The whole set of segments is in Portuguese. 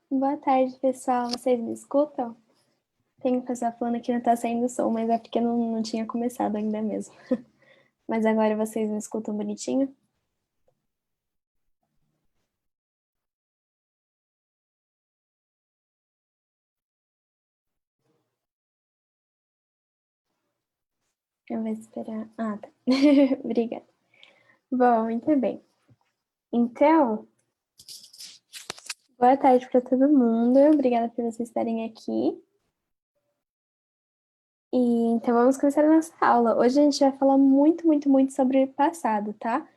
Boa tarde, pessoal. Vocês me escutam? Tem pessoa falando que não tá saindo som, mas é porque não tinha começado ainda mesmo. Mas agora vocês me escutam bonitinho? Eu vou esperar. Ah, tá. Obrigada. Bom, muito bem. Então, boa tarde para todo mundo. Obrigada por vocês estarem aqui. Então vamos começar a nossa aula. Hoje a gente vai falar muito sobre o passado, tá?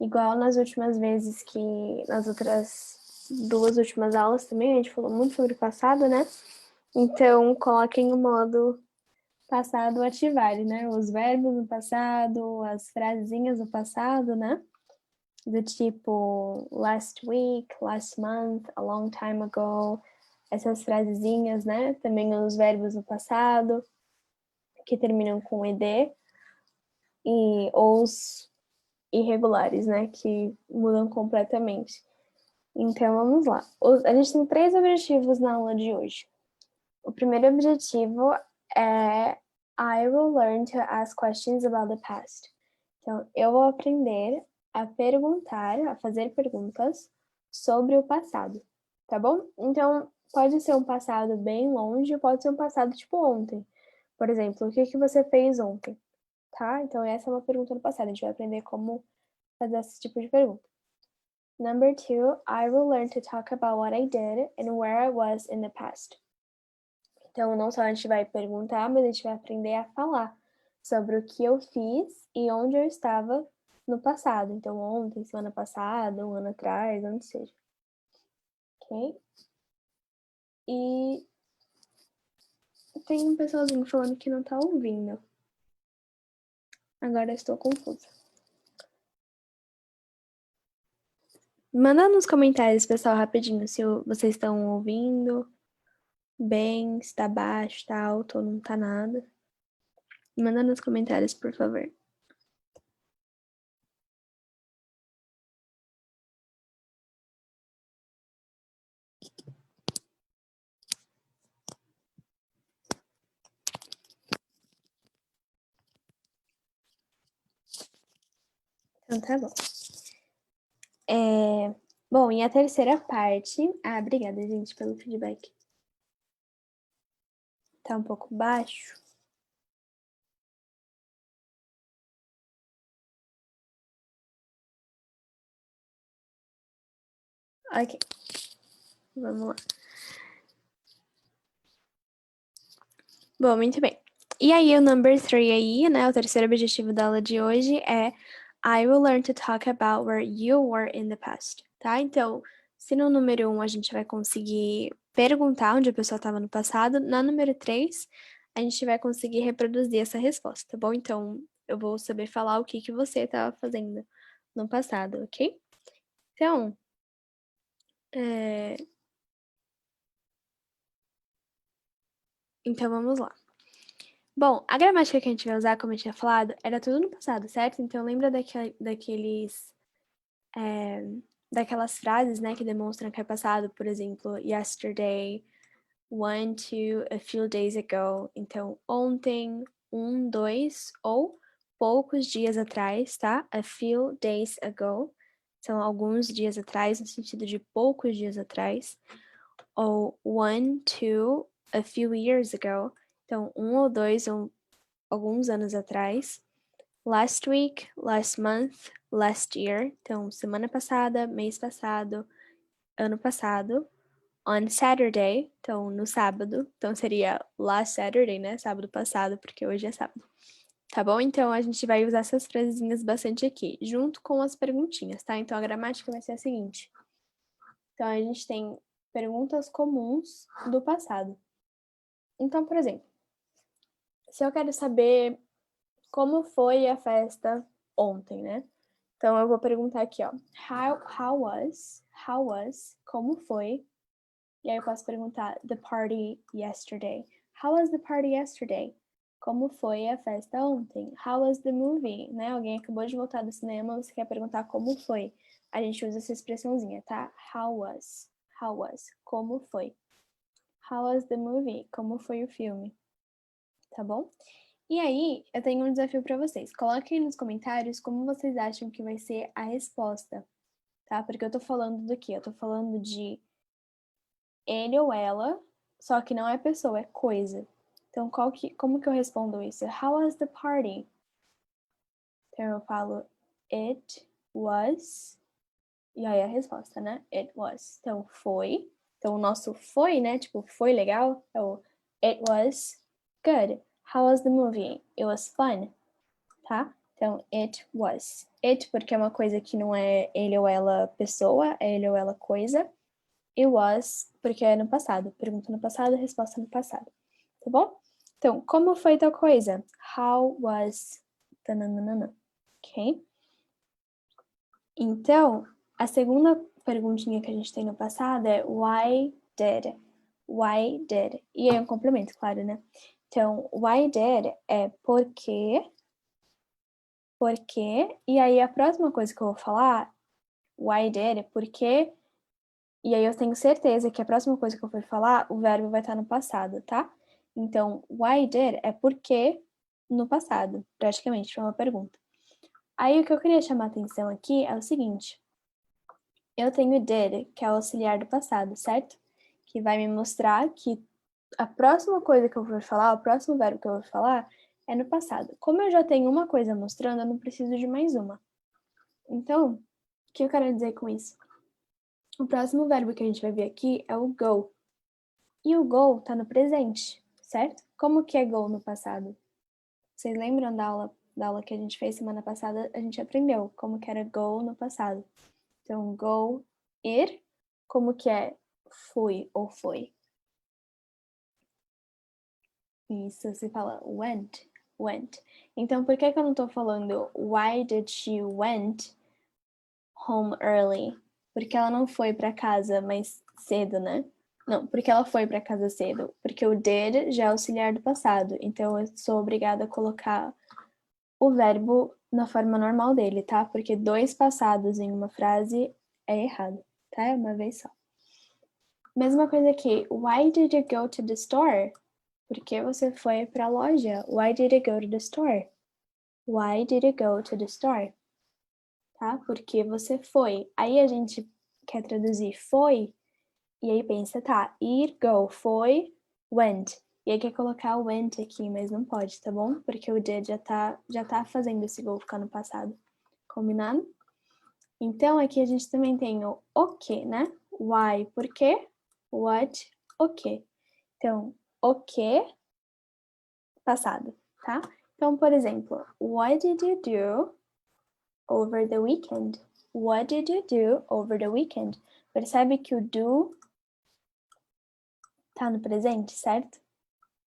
Igual nas últimas vezes nas outras duas últimas aulas também, a gente falou muito sobre o passado, né? Então, coloquem o modo passado ativar, né? Os verbos no passado, as frasinhas no passado, né? Do tipo last week, last month, a long time ago. Essas frasezinhas, né? Também os verbos no passado, que terminam com ed. Ou os irregulares, né? Que mudam completamente. Então, vamos lá. A gente tem 3 objetivos na aula de hoje. O primeiro objetivo é I will learn to ask questions about the past. Então, eu vou aprender a perguntar, a fazer perguntas sobre o passado, tá bom? Então, pode ser um passado bem longe, pode ser um passado tipo ontem. Por exemplo, o que você fez ontem? Tá? Então, essa é uma pergunta no passado. A gente vai aprender como fazer esse tipo de pergunta. Number 2, I will learn to talk about what I did and where I was in the past. Então, não só a gente vai perguntar, mas a gente vai aprender a falar sobre o que eu fiz e onde eu estava no passado. Então, ontem, semana passada, um ano atrás, onde seja. Ok? E tem um pessoalzinho falando que não tá ouvindo. Agora eu estou confusa. Manda nos comentários, pessoal, rapidinho, se vocês estão ouvindo bem, se tá baixo, tá alto ou não tá nada. Manda nos comentários, por favor. Então tá bom. Bom, e a terceira parte... Ah, obrigada, gente, pelo feedback. Tá um pouco baixo. Ok, vamos lá. Bom, muito bem. E aí, o number 3 aí, né? O terceiro objetivo da aula de hoje é I will learn to talk about where you were in the past, tá? Então, se no número 1 a gente vai conseguir perguntar onde a pessoa estava no passado, na número 3 a gente vai conseguir reproduzir essa resposta, tá bom? Então, eu vou saber falar o que que você estava fazendo no passado, ok? Então, vamos lá. Bom, a gramática que a gente vai usar, como eu tinha falado, era tudo no passado, certo? Então lembra daquelas frases, né, que demonstram que é passado, por exemplo, yesterday, one, two, a few days ago. Então, ontem, um, dois, ou poucos dias atrás, tá? A few days ago. São alguns dias atrás, no sentido de poucos dias atrás. Ou one, two, a few years ago. Então, um ou dois, ou alguns anos atrás. Last week, last month, last year. Então, semana passada, mês passado, ano passado. On Saturday, então no sábado. Então seria last Saturday, né? Sábado passado, porque hoje é sábado. Tá bom? Então a gente vai usar essas frasezinhas bastante aqui, junto com as perguntinhas, tá? Então a gramática vai ser a seguinte. Então a gente tem perguntas comuns do passado. Então, por exemplo, se eu quero saber como foi a festa ontem, né? Então eu vou perguntar aqui, ó. How was, como foi? E aí eu posso perguntar the party yesterday. How was the party yesterday? Como foi a festa ontem? How was the movie? Né? Alguém acabou de voltar do cinema, você quer perguntar como foi? A gente usa essa expressãozinha, tá? How was? How was? Como foi? How was the movie? Como foi o filme? Tá bom? E aí, eu tenho um desafio para vocês. Coloquem nos comentários como vocês acham que vai ser a resposta, tá? Porque eu tô falando do quê? Eu tô falando de ele ou ela, só que não é pessoa, é coisa. Então, como que eu respondo isso? How was the party? Então, eu falo it was, e aí a resposta, né? It was. Então, foi. Então, o nosso foi, né? Tipo, foi legal. É o it was good. How was the movie? It was fun. Tá? Então, it was. It, porque é uma coisa que não é ele ou ela pessoa, é ele ou ela coisa. It was, porque é no passado. Pergunta no passado, resposta no passado. Tá bom? Então, como foi tal coisa? How was... Tananana. Ok? Então, a segunda perguntinha que a gente tem no passado é why did? Why did? E aí um complemento, claro, né? Então, why did é por quê? Por quê? E aí a próxima coisa que eu vou falar, why did, por quê? E aí eu tenho certeza que a próxima coisa que eu for falar, o verbo vai estar no passado, tá? Então, why did é porque no passado, praticamente, foi uma pergunta. Aí o que eu queria chamar a atenção aqui é o seguinte. Eu tenho did, que é o auxiliar do passado, certo? Que vai me mostrar que a próxima coisa que eu for falar, o próximo verbo que eu vou falar, é no passado. Como eu já tenho uma coisa mostrando, eu não preciso de mais uma. Então, o que eu quero dizer com isso? O próximo verbo que a gente vai ver aqui é o go. E o go tá no presente, certo? Como que é go no passado? Vocês lembram da aula que a gente fez semana passada? A gente aprendeu como que era go no passado. Então, go, ir, como que é fui ou foi? Isso, você fala went, went. Então, por que eu não tô falando why did she went home early? Porque ela não foi para casa mais cedo, né? Não, porque ela foi para casa cedo. Porque o did já é auxiliar do passado. Então, eu sou obrigada a colocar o verbo na forma normal dele, tá? Porque dois passados em uma frase é errado, tá? É uma vez só. Mesma coisa aqui. Why did you go to the store? Por que você foi para a loja? Why did you go to the store? Why did you go to the store? Tá? Porque você foi. Aí a gente quer traduzir foi, e aí pensa, tá, ir, go, foi, went. E aí quer colocar o went aqui, mas não pode, tá bom? Porque o did já tá fazendo esse go ficar no passado. Combinado? Então, aqui a gente também tem o que, né? Why, por quê? What, o que. Então, o que, passado, tá? Então, por exemplo, what did you do over the weekend? What did you do over the weekend? Percebe que o do tá no presente, certo?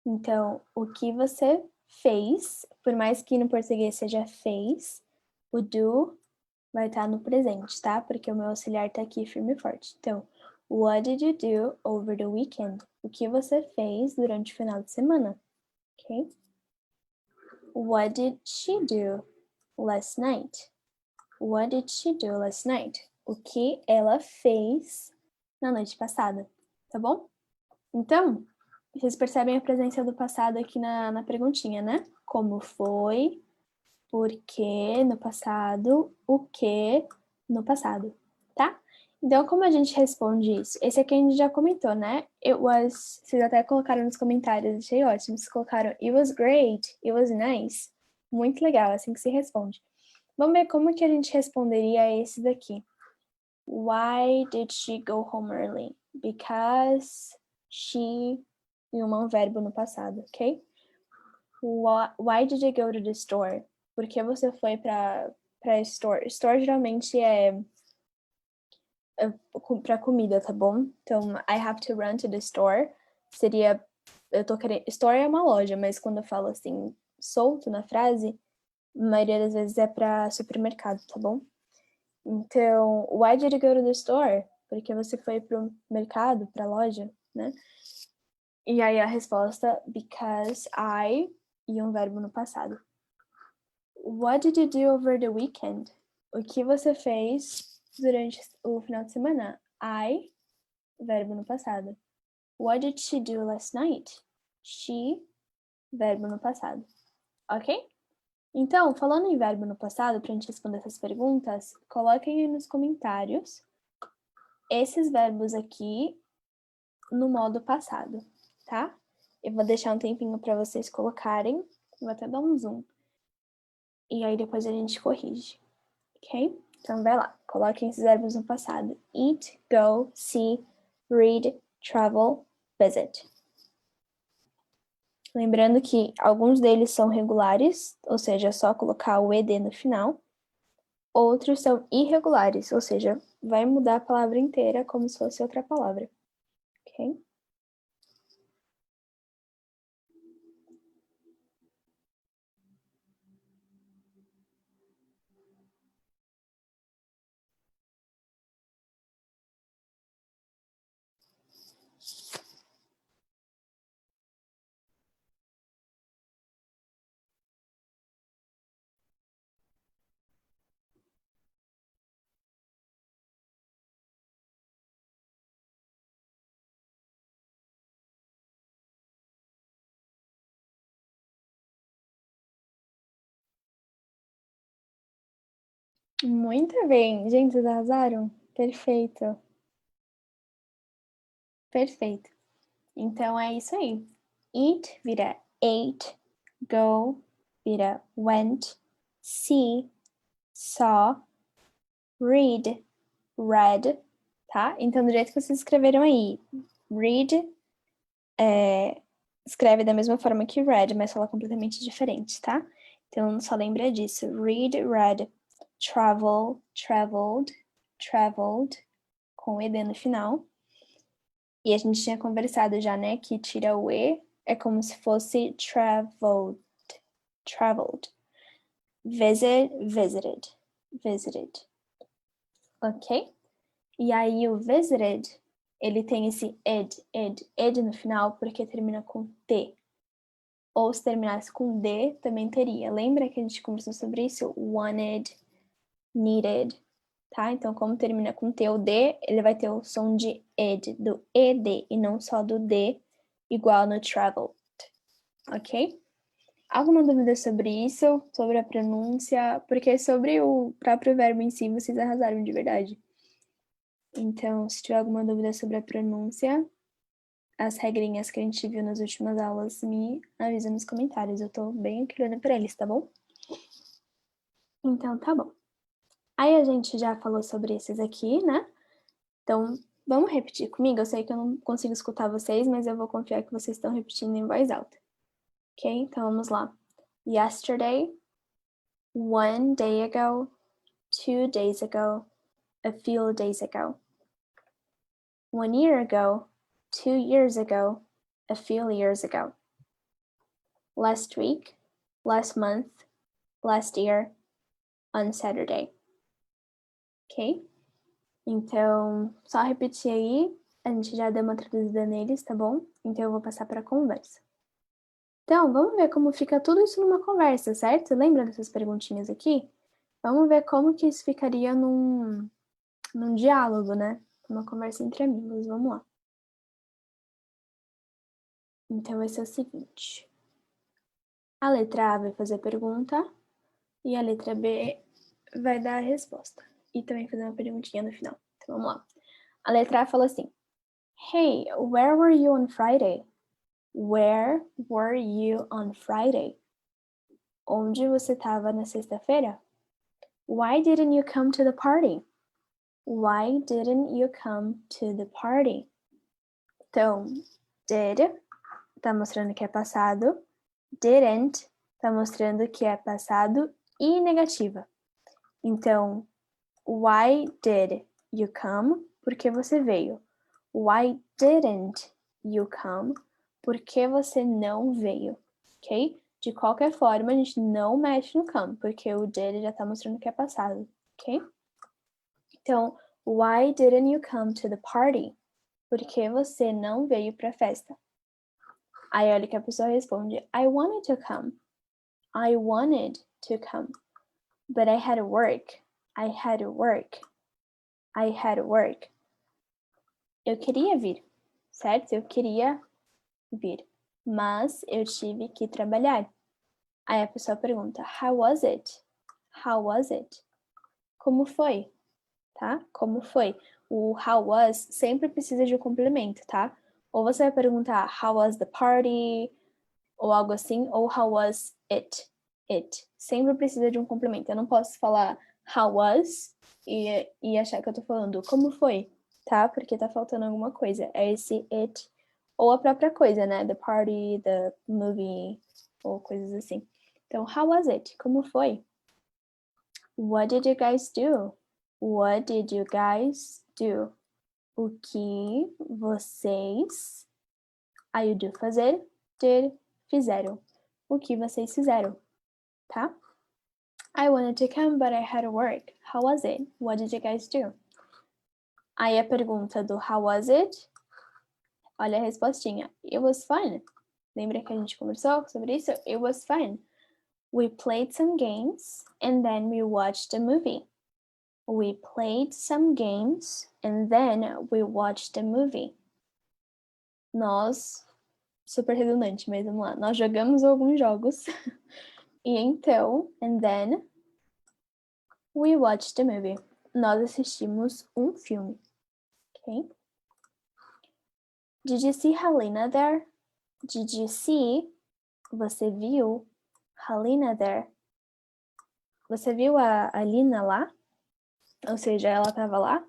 Então, o que você fez, por mais que no português seja fez, o do vai estar no presente, tá? Porque o meu auxiliar tá aqui firme e forte. Então, what did you do over the weekend? O que você fez durante o final de semana? Ok? What did she do last night? What did she do last night? O que ela fez na noite passada, tá bom? Então, vocês percebem a presença do passado aqui na perguntinha, né? Como foi, por que no passado, o que no passado, tá? Então, como a gente responde isso? Esse aqui a gente já comentou, né? It was, vocês até colocaram nos comentários, achei ótimo. Vocês colocaram, it was great, it was nice. Muito legal, assim que se responde. Vamos ver como que a gente responderia a esse daqui. Why did she go home early? Because she... e um verbo no passado, ok? Why did you go to the store? Por que você foi para store? Store geralmente é para comida, tá bom? Então, I have to run to the store seria, eu tô querendo, store é uma loja, mas quando eu falo assim, solto na frase, a maioria das vezes é para supermercado, tá bom? Então, why did you go to the store? Porque você foi pro mercado, pra loja, né? E aí a resposta, because I, e um verbo no passado. What did you do over the weekend? O que você fez durante o final de semana? I, verbo no passado. What did she do last night? She, verbo no passado. Ok? Então, falando em verbo no passado, para a gente responder essas perguntas, coloquem aí nos comentários esses verbos aqui no modo passado, tá? Eu vou deixar um tempinho para vocês colocarem, vou até dar um zoom. E aí depois a gente corrige, ok? Então vai lá, coloquem esses verbos no passado. Eat, go, see, read, travel, visit. Lembrando que alguns deles são regulares, ou seja, é só colocar o ed no final. Outros são irregulares, ou seja, vai mudar a palavra inteira como se fosse outra palavra, ok? Muito bem. Gente, vocês arrasaram? Perfeito. Perfeito. Então é isso aí. Eat vira ate, go vira went, see, saw, read, read, tá? Então do jeito que vocês escreveram aí, read escreve da mesma forma que read, mas fala completamente diferente, tá? Então só lembra disso. Read, read, travel, traveled, traveled, com ed no final. E a gente tinha conversado já, né, que tira o e, é como se fosse traveled, traveled. Visit, visited, visited. Ok? E aí o visited, ele tem esse ed no final, porque termina com T. Ou se terminasse com D, também teria. Lembra que a gente conversou sobre isso? Wanted, needed, tá? Então, como termina com T ou D, ele vai ter o som de ed, do ED, e não só do D, igual no traveled, ok? Alguma dúvida sobre isso? Sobre a pronúncia? Porque sobre o próprio verbo em si, vocês arrasaram de verdade. Então, se tiver alguma dúvida sobre a pronúncia, as regrinhas que a gente viu nas últimas aulas, me avisa nos comentários. Eu tô bem aqui olhando pra eles, tá bom? Então, tá bom. Aí a gente já falou sobre esses aqui, né? Então, vamos repetir comigo? Eu sei que eu não consigo escutar vocês, mas eu vou confiar que vocês estão repetindo em voz alta. Ok? Então, vamos lá. Yesterday, 1 day ago, 2 days ago, a few days ago. 1 year ago, 2 years ago, a few years ago. Last week, last month, last year, on Saturday. Ok? Então, só repetir aí, a gente já deu uma traduzida neles, tá bom? Então eu vou passar para a conversa. Então, vamos ver como fica tudo isso numa conversa, certo? Lembra dessas perguntinhas aqui? Vamos ver como que isso ficaria num diálogo, né? Uma conversa entre amigos, vamos lá. Então vai ser o seguinte. A letra A vai fazer a pergunta e a letra B vai dar a resposta. E também fazer uma perguntinha no final. Então vamos lá. A letra A fala assim: Hey, where were you on Friday? Where were you on Friday? Onde você estava na sexta-feira? Why didn't you come to the party? Why didn't you come to the party? Então, did tá mostrando que é passado, didn't tá mostrando que é passado e negativa. Então, why did you come? Porque você veio. Why didn't you come? Porque você não veio, ok? De qualquer forma, a gente não mexe no come, porque o did já tá mostrando que é passado, ok? Então, why didn't you come to the party? Porque você não veio pra festa. Aí olha que a pessoa responde, I wanted to come. I wanted to come. But I had work. I had work. I had work. Eu queria vir, certo? Eu queria vir, mas eu tive que trabalhar. Aí a pessoa pergunta, how was it? How was it? Como foi? Tá? Como foi? O how was sempre precisa de um complemento, tá? Ou você vai perguntar, how was the party? Ou algo assim, ou how was it? It. Sempre precisa de um complemento. Eu não posso falar how was e achar que eu tô falando como foi, tá? Porque tá faltando alguma coisa. É esse it ou a própria coisa, né? The party, the movie, ou coisas assim. Então, how was it? Como foi? What did you guys do? What did you guys do? O que vocês, aí o do fazer, did, fizeram. O que vocês fizeram, tá? I wanted to come, but I had to work. How was it? What did you guys do? Aí a pergunta do how was it? Olha a respostinha. It was fun. Lembra que a gente conversou sobre isso? It was fun. We played some games and then we watched a movie. We played some games and then we watched a movie. Nós, super redundante, mas vamos lá. Nós jogamos alguns jogos e então, and then, we watched a movie. Nós assistimos um filme. Ok? Did you see Helena there? Did you see? Você viu Helena there? Você viu a Lina lá? Ou seja, ela estava lá?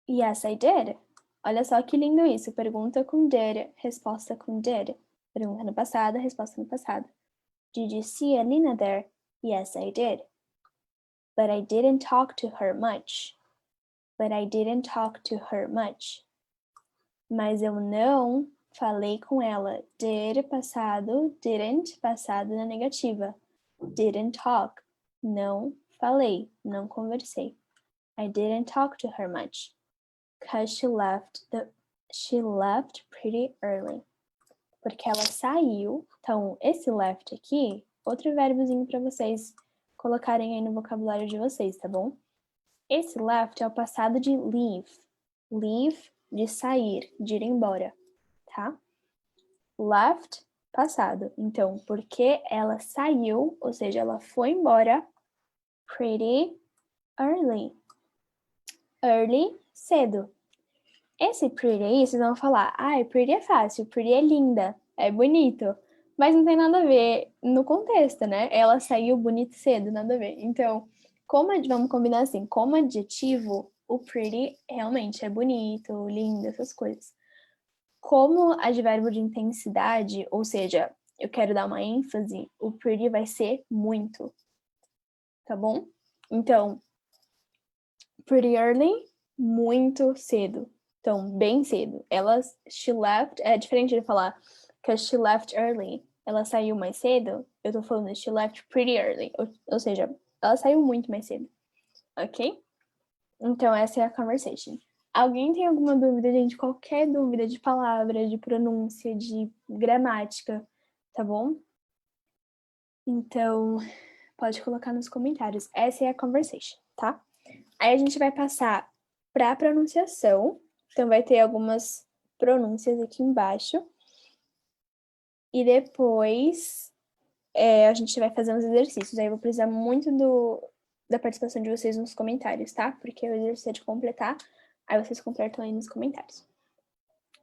Yes, I did. Olha só que lindo isso. Pergunta com did, resposta com did. Pergunta no passado, resposta no passado. Did you see Alina there? Yes, I did. But I didn't talk to her much. But I didn't talk to her much. Mas eu não falei com ela. Did passado, didn't passado na negativa. Didn't talk. Não falei, não conversei. I didn't talk to her much. Because she left pretty early. Porque ela saiu. Então, esse left aqui, outro verbozinho para vocês colocarem aí no vocabulário de vocês, tá bom? Esse left é o passado de leave. Leave, de sair, de ir embora, tá? Left, passado. Então, porque ela saiu, ou seja, ela foi embora pretty early. Early, cedo. Esse pretty aí, vocês vão falar, pretty é fácil, pretty é linda, é bonito. Mas não tem nada a ver no contexto, né? Ela saiu bonita cedo, nada a ver. Então, vamos combinar assim, como adjetivo, o pretty realmente é bonito, lindo, essas coisas. Como advérbio de intensidade, ou seja, eu quero dar uma ênfase, o pretty vai ser muito, tá bom? Então, pretty early, muito cedo. Então, bem cedo. She left, é diferente de falar que she left early. Ela saiu mais cedo. Eu tô falando she left pretty early. Ou seja, ela saiu muito mais cedo. Ok? Então, essa é a conversation. Alguém tem alguma dúvida, gente? Qualquer dúvida de palavra, de pronúncia, de gramática, tá bom? Então, pode colocar nos comentários. Essa é a conversation, tá? Aí a gente vai passar para a pronunciação. Então, vai ter algumas pronúncias aqui embaixo. E depois a gente vai fazer uns exercícios. Aí eu vou precisar muito da participação de vocês nos comentários, tá? Porque o exercício é de completar. Aí vocês completam aí nos comentários.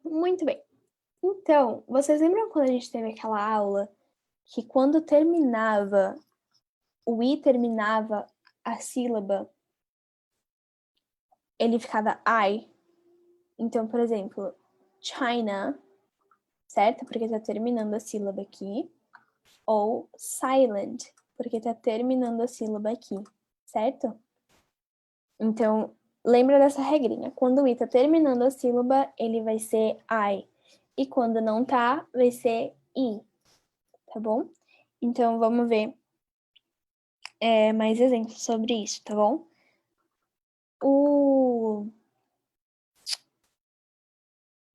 Muito bem. Então, vocês lembram quando a gente teve aquela aula que quando terminava, o I terminava a sílaba, ele ficava I? Então, por exemplo, China, certo? Porque tá terminando a sílaba aqui. Ou silent, porque tá terminando a sílaba aqui, certo? Então, lembra dessa regrinha. Quando o I tá terminando a sílaba, ele vai ser I. E quando não tá, vai ser I, tá bom? Então, vamos ver mais exemplos sobre isso, tá bom?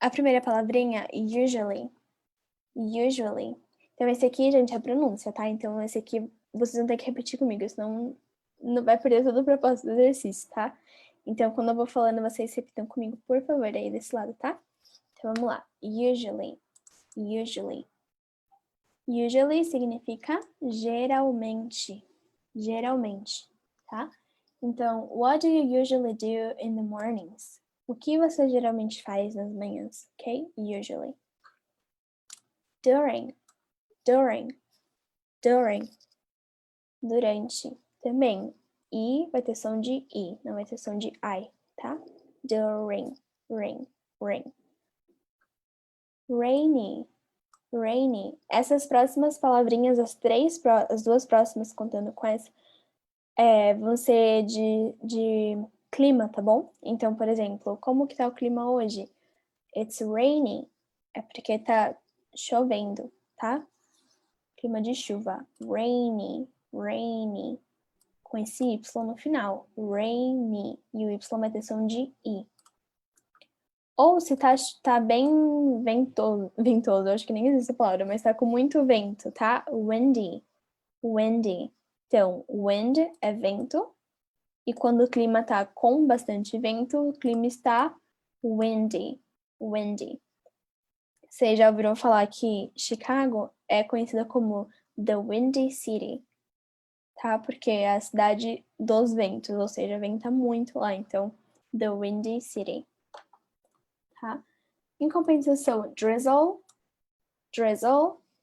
A primeira palavrinha, usually. Usually. Então, esse aqui, gente, é a pronúncia, tá? Então, esse aqui vocês vão ter que repetir comigo, senão não vai perder todo o propósito do exercício, tá? Então, quando eu vou falando, vocês repitam comigo, por favor, aí desse lado, tá? Então, vamos lá. Usually. Usually. Usually significa geralmente. Geralmente, tá? Então, what do you usually do in the mornings? O que você geralmente faz nas manhãs, ok? Usually. During. Durante. Também. I vai ter som de I, não vai ter som de I, tá? During. Rain. Rainy. Essas próximas palavrinhas, as duas próximas, contando com essa, vão ser de clima, tá bom? Então, por exemplo, como que tá o clima hoje? It's raining. É porque tá chovendo, tá? Clima de chuva. Rainy. Com esse Y no final. Rainy. E o Y vai ter som de I. Ou se tá bem ventoso, acho que nem existe essa palavra, mas tá com muito vento, tá? Windy. Então, wind é vento. E quando o clima tá com bastante vento, o clima está windy. Vocês já ouviram falar que Chicago é conhecida como The Windy City, tá? Porque é a cidade dos ventos, ou seja, venta muito lá, então The Windy City, tá? Em compensação, drizzle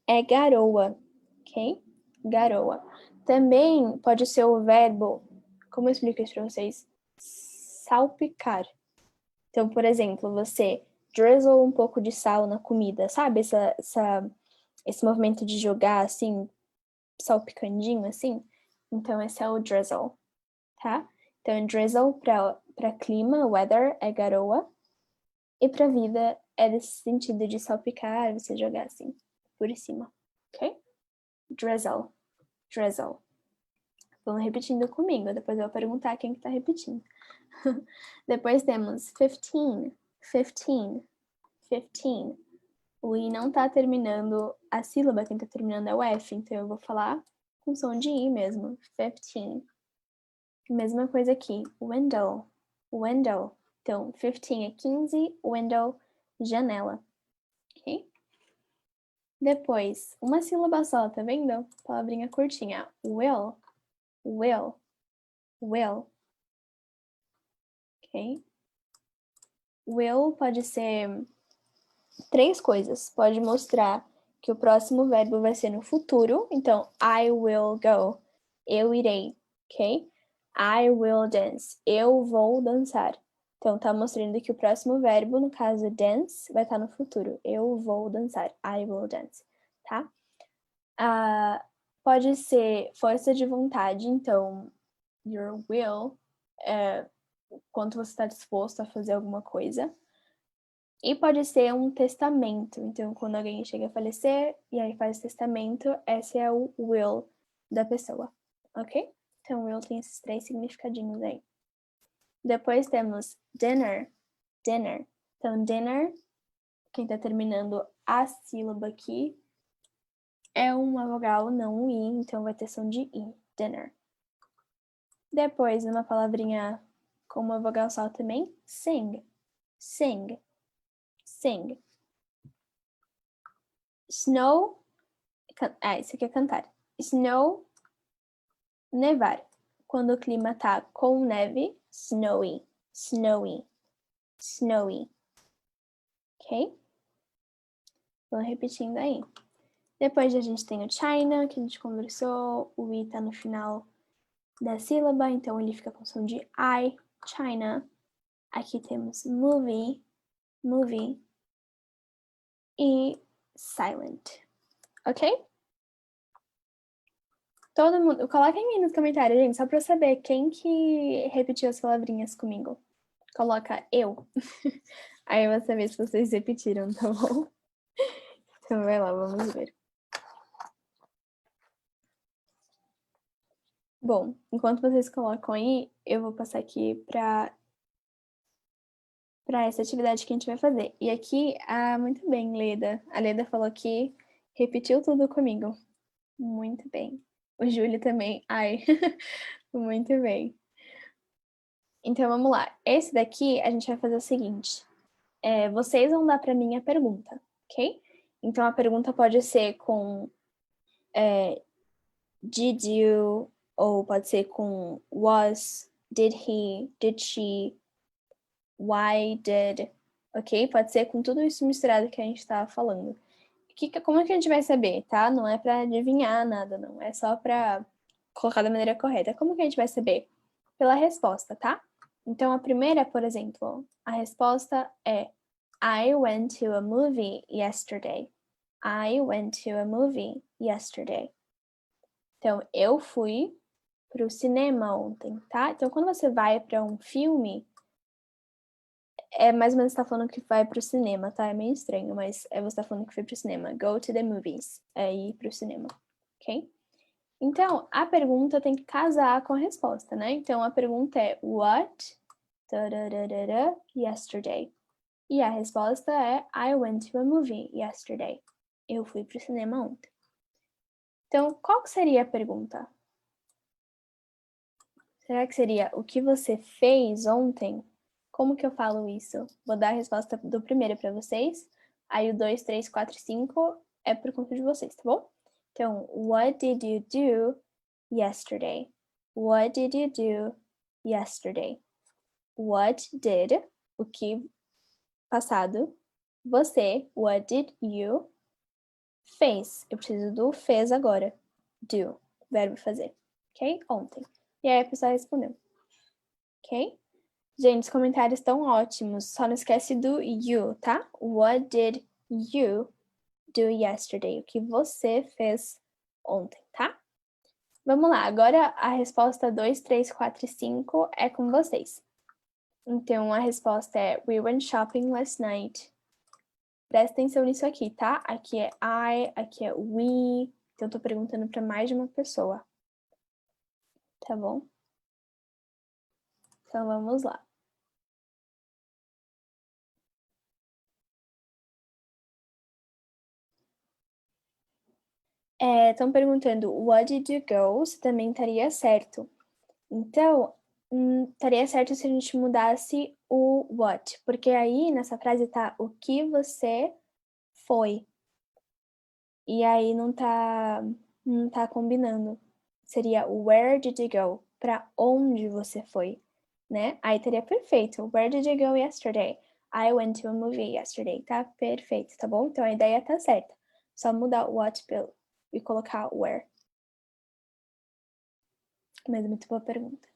é garoa, ok? Garoa. Também pode ser o verbo, como eu explico isso pra vocês? Salpicar. Então, por exemplo, você drizzle um pouco de sal na comida, sabe? Esse movimento de jogar assim, salpicandinho assim. Então, esse é o drizzle, tá? Então, drizzle para clima, weather, é garoa. E para vida, é desse sentido de salpicar, você jogar assim, por cima, ok? Drizzle. Vamos repetindo comigo, depois eu vou perguntar quem que tá repetindo. Depois temos 15. O I não tá terminando a sílaba, quem tá terminando é o F, então eu vou falar com som de I mesmo. 15. Mesma coisa aqui. Window. Então, 15 é 15, window, janela. Ok? Depois, uma sílaba só, tá vendo? Palavrinha curtinha. Will. Ok? Will pode ser 3 coisas. Pode mostrar que o próximo verbo vai ser no futuro. Então, I will go. Eu irei, ok? I will dance. Eu vou dançar. Então, tá mostrando que o próximo verbo, no caso dance, vai estar no futuro. Eu vou dançar. I will dance, tá? Pode ser força de vontade. Então, your will é quanto você está disposto a fazer alguma coisa. E pode ser um testamento. Então, quando alguém chega a falecer e aí faz testamento, esse é o will da pessoa, ok? Então, will tem esses 3 significadinhos aí. Depois temos dinner, dinner. Então, dinner, quem tá terminando a sílaba aqui, é uma vogal, não um i, então vai ter som de i, dinner. Depois, uma palavrinha com uma vogal só também, sing, sing, sing. Snow, isso aqui é cantar. Snow, nevar. Quando o clima tá com neve, snowy, snowy, snowy. Ok? Vou repetindo aí. Depois a gente tem o China, que a gente conversou. O i tá no final da sílaba, então ele fica com som de I, China. Aqui temos movie, movie e silent. Ok? Todo mundo, coloquem aí nos comentários, gente, só pra eu saber quem que repetiu as palavrinhas comigo. Coloca eu. Aí eu vou saber se vocês repetiram, tá bom? Então vai lá, vamos ver. Bom, enquanto vocês colocam aí, eu vou passar aqui pra essa atividade que a gente vai fazer. E aqui, muito bem, Leda. A Leda falou que repetiu tudo comigo. Muito bem. O Júlio também. Ai, muito bem. Então vamos lá. Esse daqui a gente vai fazer o seguinte. Vocês vão dar para mim a pergunta, ok? Então a pergunta pode ser com did you, ou pode ser com was, did he, did she, why did, ok? Pode ser com tudo isso misturado que a gente estava falando. Como é que a gente vai saber, tá? Não é para adivinhar nada, não. É só para colocar da maneira correta. Como que a gente vai saber? Pela resposta, tá? Então, a primeira, por exemplo, a resposta é I went to a movie yesterday. I went to a movie yesterday. Então, eu fui pro cinema ontem, tá? Então, quando você vai para um filme, mais ou menos você tá falando que vai pro cinema, tá? É meio estranho, mas você tá falando que foi pro cinema. Go to the movies. É ir pro cinema, ok? Então, a pergunta tem que casar com a resposta, né? Então, a pergunta é what yesterday? E a resposta é I went to a movie yesterday. Eu fui pro cinema ontem. Então, qual que seria a pergunta? Será que seria o que você fez ontem? Como que eu falo isso? Vou dar a resposta do primeiro para vocês. Aí o 2, 3, 4 e 5 é por conta de vocês, tá bom? Então, what did you do yesterday? What did you do yesterday? What did, o que passado. Você, what did you, fez. Eu preciso do fez agora. Do, verbo fazer. Ok? Ontem. E aí a pessoa respondeu. Ok? Gente, os comentários estão ótimos. Só não esquece do you, tá? What did you do yesterday? O que você fez ontem, tá? Vamos lá. Agora a resposta 2, 3, 4 e 5 é com vocês. Então a resposta é We went shopping last night. Presta atenção nisso aqui, tá? Aqui é I, aqui é we. Então eu tô perguntando para mais de uma pessoa. Tá bom? Então vamos lá. Estão perguntando what did you go? Se também estaria certo. Então, estaria certo se a gente mudasse o what, porque aí nessa frase tá o que você foi. E aí não tá combinando. Seria where did you go? Para onde você foi, né? Aí teria perfeito. Where did you go yesterday? I went to a movie yesterday, tá? Perfeito, tá bom? Então a ideia tá certa. Só mudar o what e colocar where. Mas é muito boa pergunta.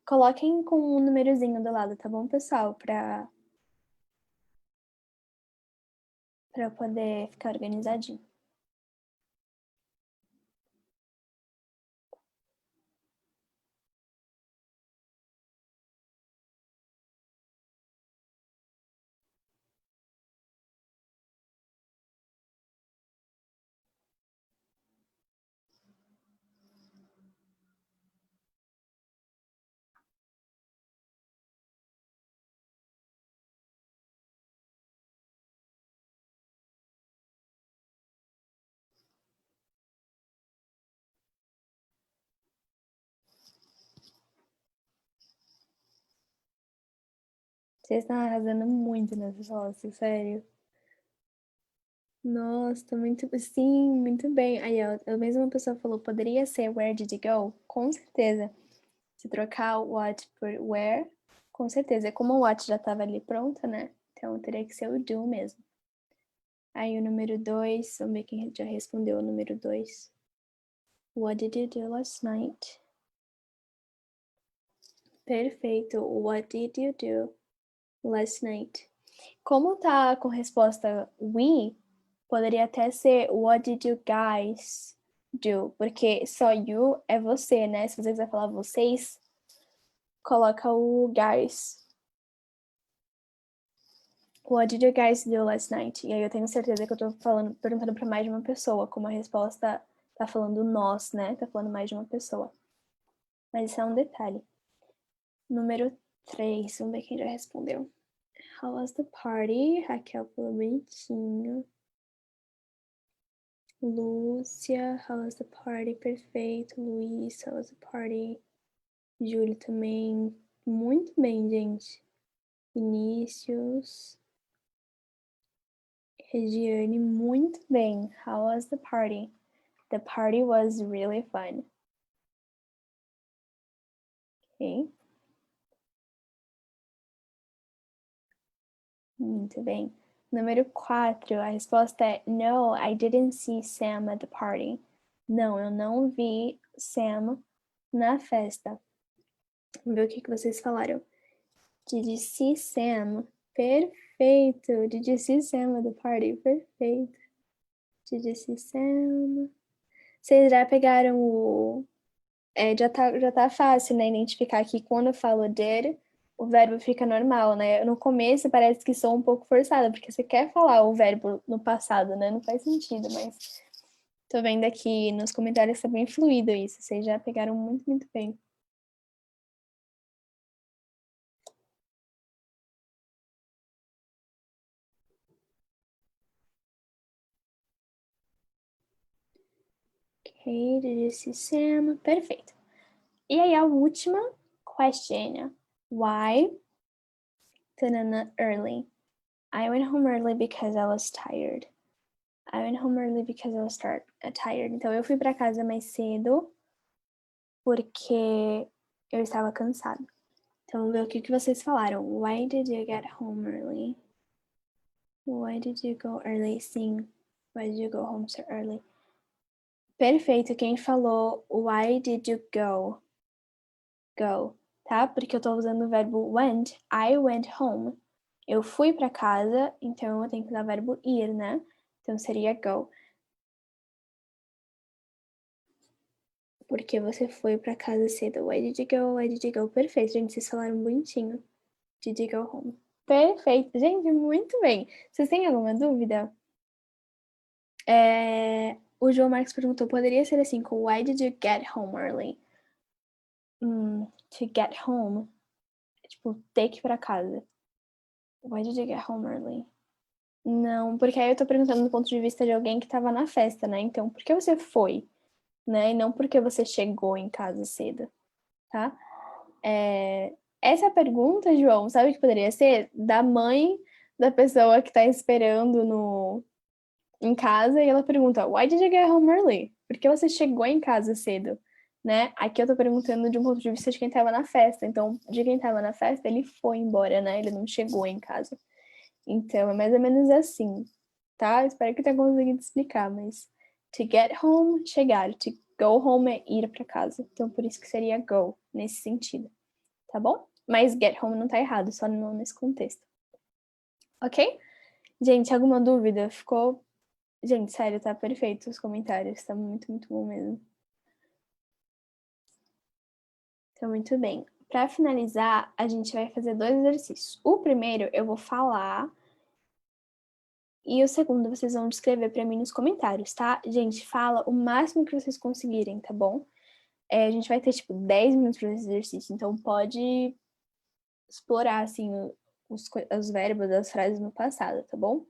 Coloquem com um númerozinho do lado, tá bom, pessoal? Pra eu poder ficar organizadinho. Vocês estão arrasando muito nessa resposta, sério. Nossa, muito. Sim, muito bem. Aí, ó, a mesma pessoa falou, poderia ser Where did you go? Com certeza. Se trocar o what por where, com certeza. Como o what já estava ali pronta, né? Então teria que ser o do mesmo. Aí o número 2, vamos ver quem já respondeu o número 2. What did you do last night? Perfeito. What did you do last night? Como tá com resposta we, poderia até ser what did you guys do? Porque só you é você, né? Se você quiser falar vocês, coloca o guys. What did you guys do last night? E aí eu tenho certeza que eu tô perguntando pra mais de uma pessoa, como a resposta tá falando nós, né? Tá falando mais de uma pessoa. Mas isso é um detalhe. Número 3, vamos ver quem já respondeu. How was the party? Raquel falou bonitinho. Lúcia, how was the party? Perfeito. Luiz, how was the party? Júlio também. Muito bem, gente. Vinícius. Regiane, muito bem. How was the party? The party was really fun. Ok. Muito bem. Número 4, a resposta é No, I didn't see Sam at the party. Não, eu não vi Sam na festa. Vamos ver o que vocês falaram. Did you see Sam? Perfeito. Did you see Sam at the party? Perfeito. Did you see Sam? Vocês já pegaram o... já tá fácil, né, identificar que quando eu falo did, o verbo fica normal, né? No começo parece que sou um pouco forçada, porque você quer falar o verbo no passado, né? Não faz sentido, mas tô vendo aqui nos comentários tá bem fluido isso. Vocês já pegaram muito, muito bem. Ok, did you see Sam? Perfeito. E aí a última question. Why early? I went home early because I was tired. I went home early because I was tired. Então eu fui para casa mais cedo porque eu estava cansada. Então vamos ver o que vocês falaram. Why did you get home early? Why did you go early? Sim. Why did you go home so early? Perfeito. Quem falou why did you go? Go, tá? Porque eu tô usando o verbo went. I went home. Eu fui para casa, então eu tenho que usar o verbo ir, né? Então seria go. Porque você foi para casa cedo. Why did you go? Why did you go? Perfeito, gente. Vocês falaram bonitinho. Did you go home? Perfeito, gente. Muito bem. Vocês têm alguma dúvida? O João Marcos perguntou, poderia ser assim, com why did you get home early? To get home, tipo, ter que ir pra casa. Why did you get home early? Não, porque aí eu tô perguntando do ponto de vista de alguém que tava na festa, né? Então, por que você foi? Né? E não porque você chegou em casa cedo, tá? Essa pergunta, João, sabe o que poderia ser? Da mãe da pessoa que tá esperando em casa e ela pergunta, why did you get home early? Por que você chegou em casa cedo? né? Aqui eu tô perguntando de um ponto de vista de quem tava na festa. Então, de quem tava na festa, ele foi embora, né? Ele não chegou em casa. Então, é mais ou menos assim, tá? Espero que tenha conseguido explicar, mas to get home, chegar. To go home é ir pra casa. Então, por isso que seria go, nesse sentido, tá bom? Mas get home não tá errado, só não nesse contexto. Ok? Gente, alguma dúvida? Ficou... Gente, sério, tá perfeito os comentários. Tá muito, muito bom mesmo. Então, muito bem. Para finalizar, a gente vai fazer 2 exercícios. O primeiro eu vou falar e o segundo vocês vão descrever para mim nos comentários, tá? Gente, fala o máximo que vocês conseguirem, tá bom? A gente vai ter, tipo, 10 minutos para esse exercício, então pode explorar, assim, os verbos, as frases no passado, tá bom?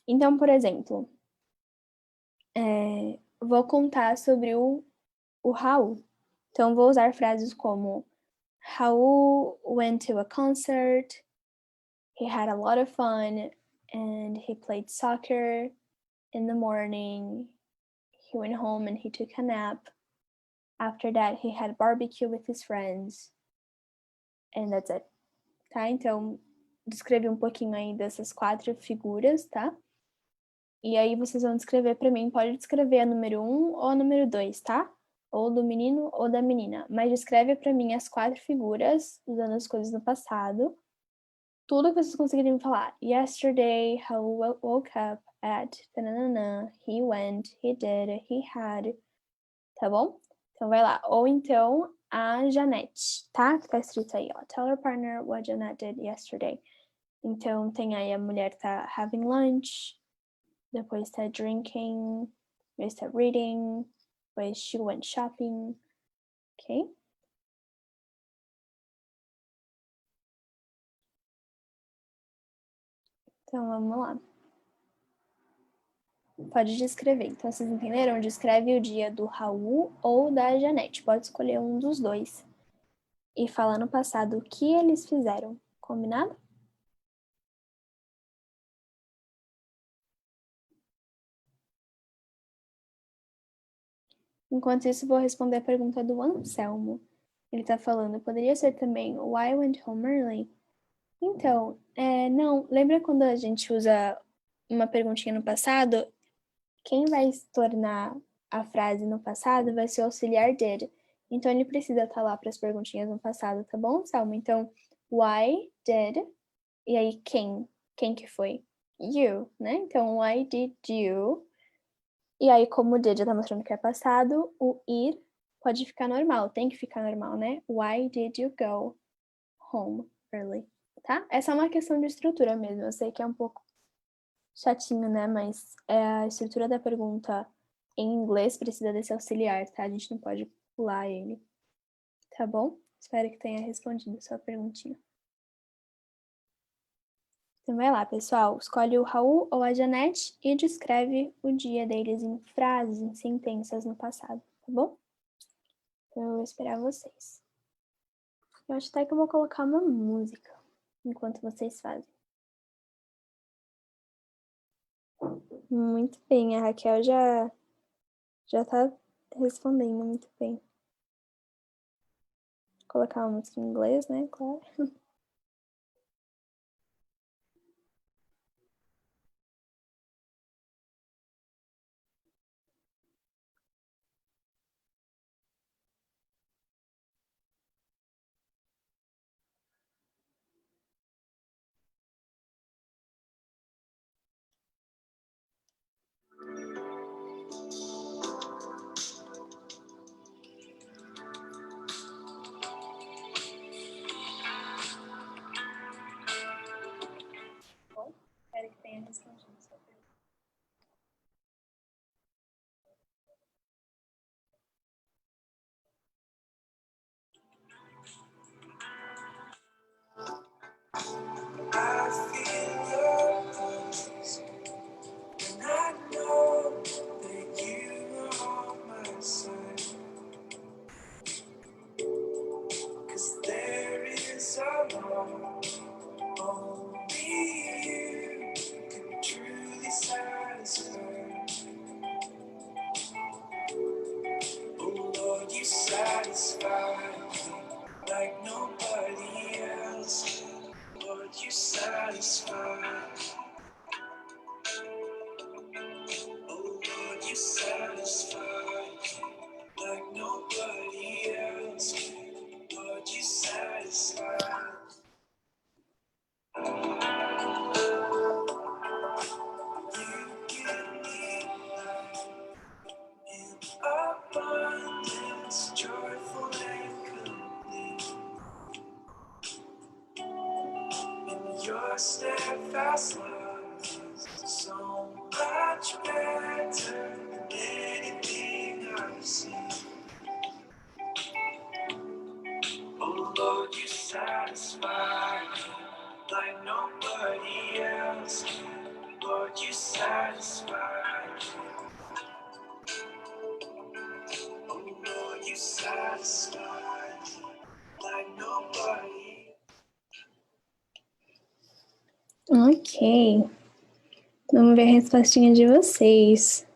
Então, por exemplo, vou contar sobre o Raul. Então, vou usar frases como Raul went to a concert, he had a lot of fun, and he played soccer in the morning. He went home and he took a nap. After that, he had barbecue with his friends. And that's it. Tá? Então, descrevi um pouquinho aí dessas 4 figuras, tá? E aí vocês vão descrever para mim. Pode descrever a número 1 ou a número 2, tá? Ou do menino ou da menina. Mas descreve para mim as 4 figuras, usando as coisas no passado. Tudo que vocês conseguirem falar. Yesterday, Raul woke up at... Tananana, he went, he did, he had. Tá bom? Então vai lá. Ou então a Janete, tá? Que tá escrito aí, ó. Tell your partner what Janette did yesterday. Então tem aí a mulher tá having lunch, depois tá drinking, depois tá reading, depois she went shopping, ok? Então vamos lá. Pode descrever. Então, vocês entenderam? Descreve o dia do Raul ou da Janete. Pode escolher um dos dois. E fala no passado o que eles fizeram. Combinado? Enquanto isso, vou responder a pergunta do Anselmo. Ele tá falando, poderia ser também Why I went home early? Então, não, lembra quando a gente usa uma perguntinha no passado? Quem vai se tornar a frase no passado vai ser o auxiliar did. Então, ele precisa estar lá para as perguntinhas no passado, tá bom, Salmo? Então, why did, e aí quem que foi? You, né? Então, why did you? E aí, como o did já tá mostrando que é passado, o ir pode ficar normal, tem que ficar normal, né? Why did you go home early? Tá? Essa é uma questão de estrutura mesmo. Eu sei que é um pouco chatinho, né? Mas a estrutura da pergunta em inglês precisa desse auxiliar, tá? A gente não pode pular ele. Tá bom? Espero que tenha respondido a sua perguntinha. Então vai lá, pessoal. Escolhe o Raul ou a Janete e descreve o dia deles em frases, em sentenças no passado, tá bom? Então eu vou esperar vocês. Eu acho até que eu vou colocar uma música enquanto vocês fazem. Muito bem, a Raquel já tá respondendo muito bem. Vou colocar uma música em inglês, né? Claro. Bom, espero que tenha respondido sua pergunta. I feel your voice, and I know that you are on my side. 'Cause there is a love only you can truly satisfy. Oh Lord, you satisfy like nobody else. Lord, you satisfy. Oh Lord, you satisfy like nobody else. Lord, you satisfy. You give me life in abundance, joyful and complete. And your steadfast love is so much better than anything I've seen. Oh Lord, you satisfy like nobody else. Lord, you satisfy. Oh Lord, you satisfy like nobody. Ok. Vamos ver a respostinha de vocês.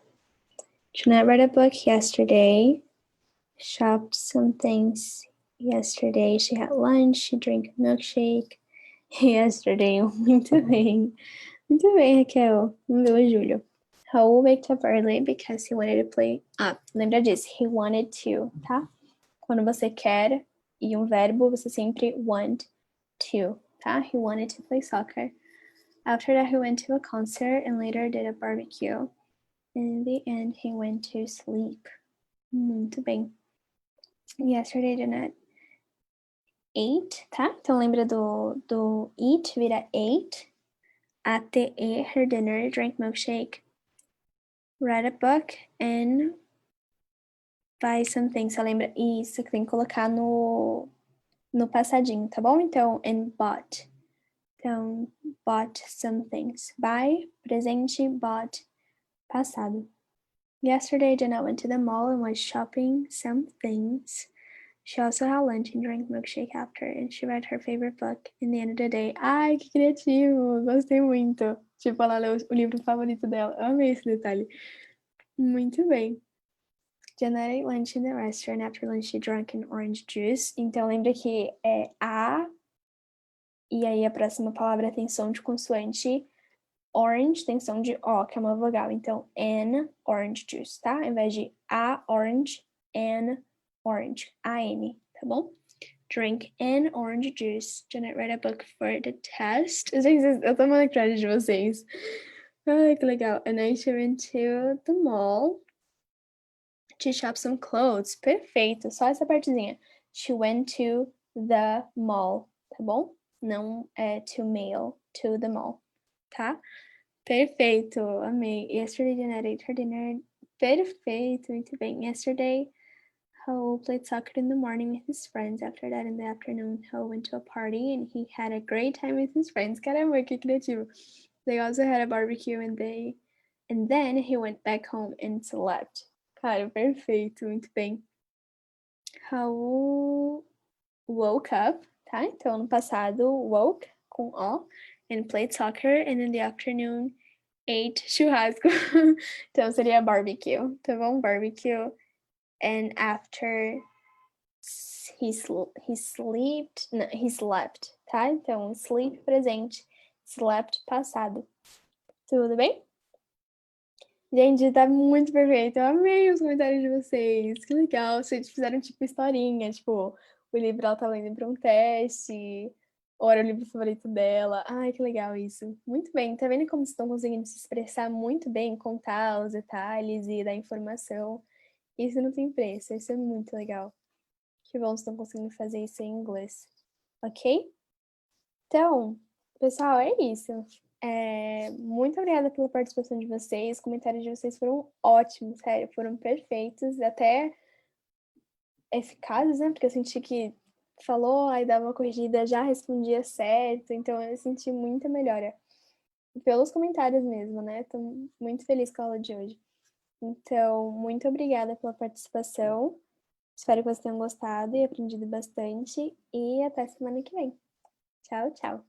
Jeanette read a book yesterday. Shopped some things yesterday. She had lunch. She drank a milkshake yesterday. Muito bem. Muito bem, Raquel. Vamos ver o Júlio. Raul waked up early because he wanted to play. Lembra disso? He wanted to, tá? Quando você quer e um verbo, você sempre want to, tá? He wanted to play soccer. After that, he went to a concert and later did a barbecue. In the end, he went to sleep. Muito bem. Yesterday, Jeanette ate, tá? Então lembra do eat, vira ate. ATE, her dinner, drank milkshake, read a book, and buy something. Só lembra isso que tem que colocar no passadinho, tá bom? Então, and bought. Então, bought some things. Buy, presente, bought, passado. Yesterday, Jenna went to the mall and was shopping some things. She also had lunch and drank milkshake after, and she read her favorite book in the end of the day. Ai, que criativo! Gostei muito. Tipo, ela leu o livro favorito dela. Eu amei esse detalhe. Muito bem. Jenna ate lunch in the restaurant. After lunch, she drank an orange juice. Então, lembra que é a, e aí a próxima palavra tem som de consoante. Orange tem som de O, que é uma vogal. Então, an orange juice, tá? Ao invés de a orange, an orange. A-N, tá bom? Drink an orange juice. Janet read a book for the test. Gente, eu tô mandando crédito de vocês. Ai, que legal. And then she went to the mall to shop some clothes. Perfeito, só essa partezinha. She went to the mall, tá bom? Não é to mail, to the mall, tá? Perfeito, amei. Yesterday, Janet ate her dinner. Perfeito, muito bem. Yesterday, Ho played soccer in the morning with his friends. After that, in the afternoon, Ho went to a party and he had a great time with his friends. Caramba, que criativo. They also had a barbecue and then he went back home and slept. Cara, perfeito, muito bem. Raul woke up, tá? Então, no passado, woke, com O, and played soccer, and in the afternoon, ate churrasco. Então, seria barbecue, tá bom? Barbecue. And after he slept, tá? Então, sleep, presente, slept, passado. Tudo bem? Gente, tá muito perfeito. Eu amei os comentários de vocês. Que legal. Vocês fizeram, tipo, historinha. Tipo, o livro ela tava indo pra um teste. Ou era o livro favorito dela. Ai, que legal isso. Muito bem. Tá vendo como vocês estão conseguindo se expressar muito bem, contar os detalhes e dar informação? Isso não tem preço. Isso é muito legal. Que bom que vocês estão conseguindo fazer isso em inglês. Ok? Então, pessoal, é isso. Muito obrigada pela participação de vocês. Os comentários de vocês foram ótimos, sério, foram perfeitos, até eficazes, né? Porque eu senti que falou, aí dava uma corrigida, já respondia certo, então eu senti muita melhora. Pelos comentários mesmo, né? Tô muito feliz com a aula de hoje. Então, muito obrigada pela participação. Espero que vocês tenham gostado e aprendido bastante. E até semana que vem. Tchau, tchau.